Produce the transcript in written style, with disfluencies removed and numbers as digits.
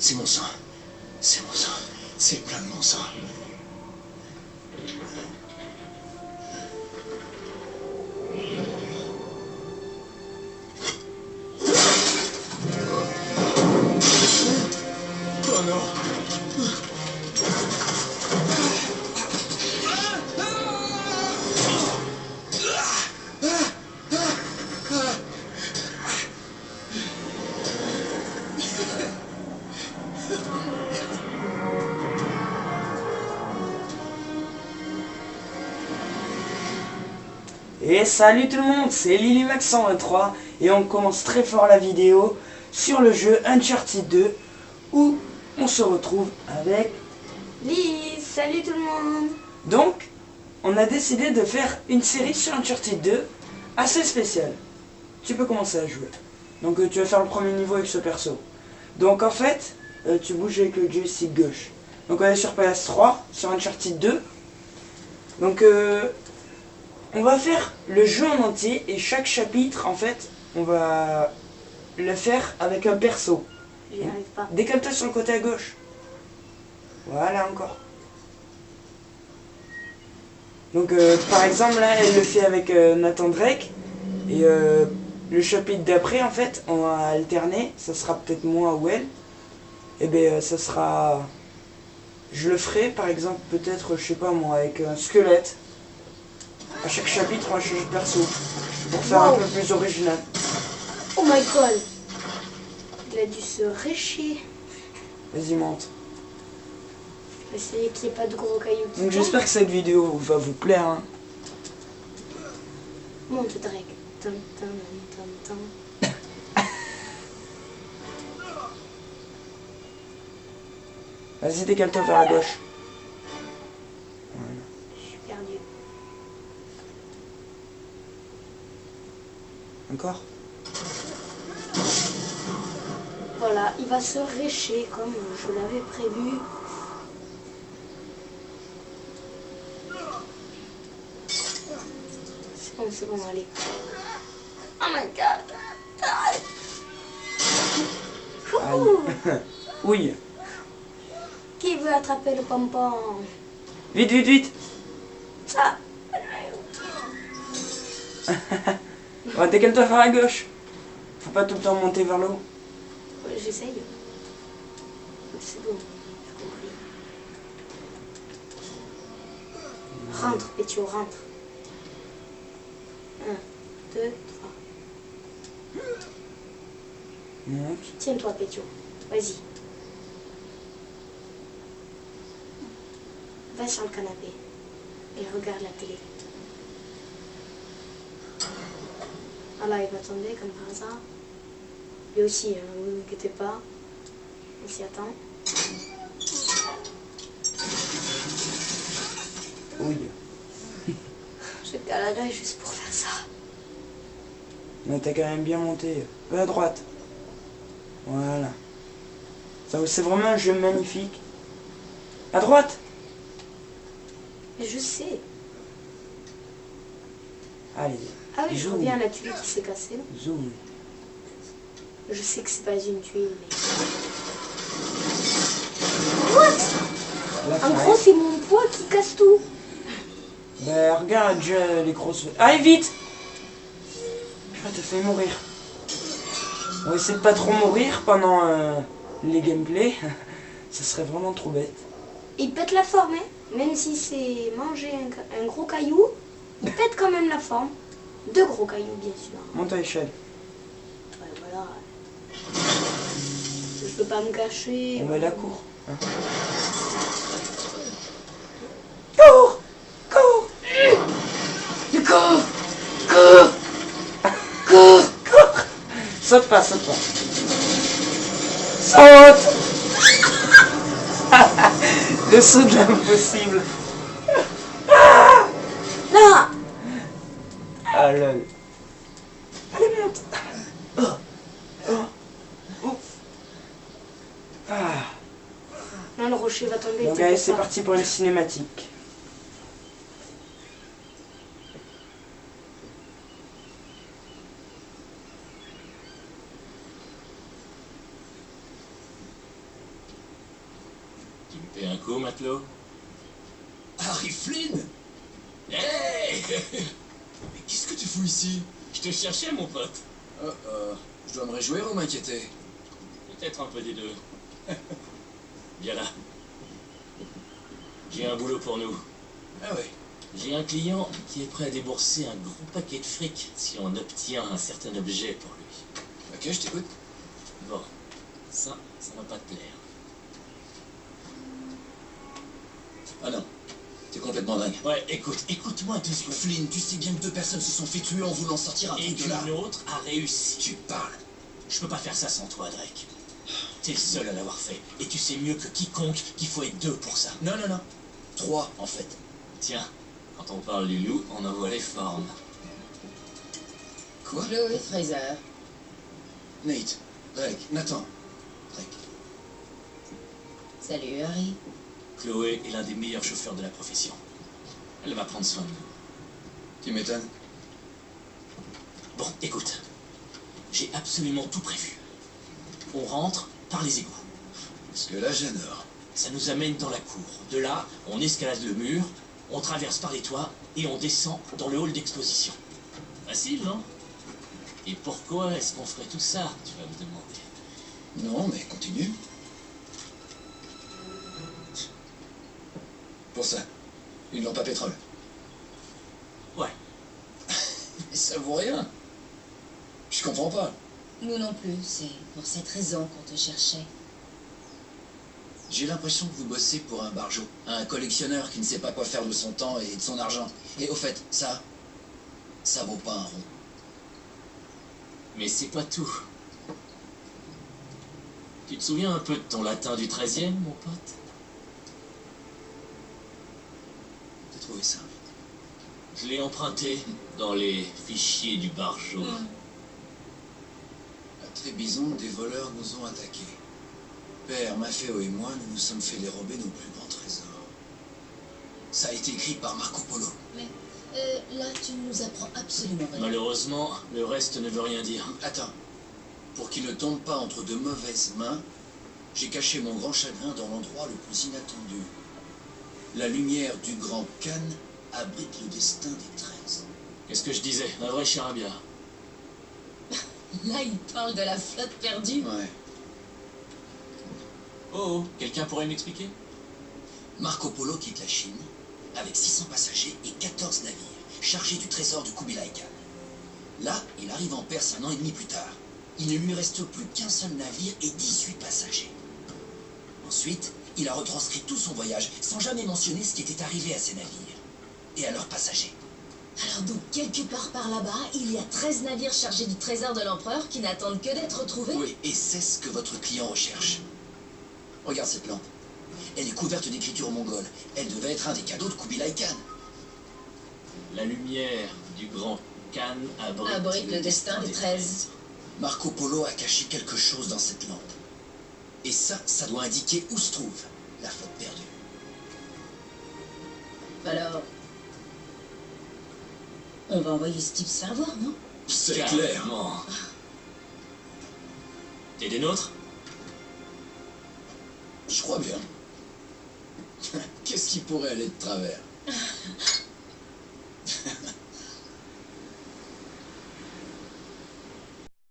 C'est mon sang. C'est mon sang. C'est plein de mon sang. Oh non. Et salut tout le monde, c'est LilyMax123 et on commence très fort la vidéo sur le jeu Uncharted 2 où on se retrouve avec Lise, salut tout le monde. Donc, on a décidé de faire une série sur Uncharted 2 assez spéciale. Tu peux commencer à jouer. Donc tu vas faire le premier niveau avec ce perso. Donc en fait, tu bouges avec le joystick gauche. Donc on est sur PS3, sur Uncharted 2. Donc on va faire le jeu en entier et chaque chapitre, en fait, on va le faire avec un perso. J'y arrive pas. Décale-toi sur le côté à gauche. Voilà, encore. Donc, par exemple, là, elle le fait avec Nathan Drake. Et le chapitre d'après, en fait, on va alterner. Ça sera peut-être moi ou elle. Et bien, ça sera... Je le ferai, par exemple, peut-être, je sais pas moi, avec un squelette. À chaque chapitre, on va changer de perso. Pour faire un peu plus original. Oh my god. Il a dû se réchier. Vas-y, monte. Essayer qu'il n'y ait pas de gros cailloux qui Donc tombent. j'espère que cette vidéo va vous plaire. Hein. Monte Drake. Tum, tum, tum, tum. Vas-y, décale-toi vers la gauche. Voilà. Je suis perdu. Encore. Voilà, il va se récher comme je l'avais prévu. C'est bon, allez. Oh my god. Aïe. Oui. Qui veut attraper le pompon? Vite, vite, vite. Ça. Ouais, décale-toi vers la gauche. Faut pas tout le temps monter vers le haut. J'essaye. C'est bon, j'ai compris. Rentre, Pétio, rentre. 1, 2, 3. Monte. Tiens-toi, Pétio. Vas-y. Va sur le canapé et regarde la télé. Ah là, il va tomber comme par hasard. Lui aussi, hein, ne vous inquiétez pas. On s'y attend. Oui. Je galérais juste pour faire ça. Mais t'as quand même bien monté. À droite. Voilà. C'est vraiment un jeu magnifique. À droite. Mais je sais. Allez. Ah oui, je Zoom. reviens à la tuile qui s'est cassée. Zoom. Je sais que c'est pas une tuile, mais... What? La En fenêtre. gros, c'est mon poids qui casse tout. Ben regarde déjà les grosses... Allez vite. Je te fais mourir. On va essayer de pas trop mourir pendant les gameplays. Ça serait vraiment trop bête. Il pète la forme, hein. Même si c'est manger un gros caillou, il pète quand même la forme. 2 gros cailloux, bien sûr. Monte à l'échelle. Ouais, voilà. Je peux pas me cacher. On met la cour. Hein. Cours! Cours! Cours! Cours! Cours! Cours! Saute pas, saute pas. Saute! Le saut de l'impossible. Non! Ah lol. Allez, monte! Oh. Oh. Ouf. Ah. Non, le rocher va tomber. Donc allez, c'est parti pour une cinématique. Fais un coup, matelot. Harry Flynn? Hey! Mais qu'est-ce que tu fous ici? Je te cherchais, mon pote. Je dois me réjouir ou m'inquiéter? Peut-être un peu des deux. Viens là. J'ai un boulot pour nous. Ah ouais. J'ai un client qui est prêt à débourser un gros paquet de fric si on obtient un certain objet pour lui. Ok, je t'écoute. Bon, ça va pas te plaire. Ah non, t'es complètement dingue. Ouais, écoute-moi 2 secondes. Flynn, tu sais bien que 2 personnes se sont fait tuer en voulant sortir un Et truc de là. qu'une autre a réussi. Tu parles. Je peux pas faire ça sans toi, Drake. T'es le seul à l'avoir fait. Et tu sais mieux que quiconque qu'il faut être 2 pour ça. Non. 3, en fait. Tiens, quand on parle du loup, on en voit les formes. Quoi? Chloé Fraser. Nate, Drake, Nathan. Drake. Salut Harry. Chloé est l'un des meilleurs chauffeurs de la profession. Elle va prendre soin de nous. Tu m'étonnes. Bon, écoute. J'ai absolument tout prévu. On rentre par les égouts. Parce que là, j'adore. Ça nous amène dans la cour. De là, on escalade le mur, on traverse par les toits et on descend dans le hall d'exposition. Facile, non? Et pourquoi est-ce qu'on ferait tout ça, tu vas me demander? Non, mais continue. Pour ça, une lampe à pétrole. Ouais. Mais ça vaut rien. Je comprends pas. Nous non plus, c'est pour cette raison qu'on te cherchait. J'ai l'impression que vous bossez pour un barjot, un collectionneur qui ne sait pas quoi faire de son temps et de son argent. Et au fait, ça vaut pas un rond. Mais c'est pas tout. Tu te souviens un peu de ton latin du 13e, mon pote? T'as trouvé ça? Je l'ai emprunté dans les fichiers du barjot. À Trébizon, des voleurs nous ont attaqués. Père, Maffeo et moi, nous nous sommes fait dérober nos plus grands trésors. Ça a été écrit par Marco Polo. Mais là, tu ne nous apprends absolument rien. Malheureusement, le reste ne veut rien dire. Attends. Pour qu'il ne tombe pas entre de mauvaises mains, j'ai caché mon grand chagrin dans l'endroit le plus inattendu. La lumière du grand Khan abrite le destin des 13. Qu'est-ce que je disais? Un vrai charabia. Là, il parle de la flotte perdue. Ouais. Oh, quelqu'un pourrait m'expliquer? Marco Polo quitte la Chine avec 600 passagers et 14 navires chargés du trésor de Kubilai Khan. Là, il arrive en Perse 1 an et demi plus tard. Il ne lui reste plus qu'un seul navire et 18 passagers. Ensuite, il a retranscrit tout son voyage sans jamais mentionner ce qui était arrivé à ses navires et à leurs passagers. Alors donc, quelque part par là-bas, il y a 13 navires chargés du trésor de l'empereur qui n'attendent que d'être retrouvés. Oui, et c'est ce que votre client recherche. Regarde cette lampe. Elle est couverte d'écritures mongoles. Elle devait être un des cadeaux de Kubilai Khan. La lumière du grand Khan Abrite le destin des 13. Marco Polo a caché quelque chose dans cette lampe. Et ça doit indiquer où se trouve la flotte perdue. Alors, on va envoyer ce type se faire voir, non? C'est clair. Carrément. T'es des nôtres? Je crois bien. Qu'est-ce qui pourrait aller de travers?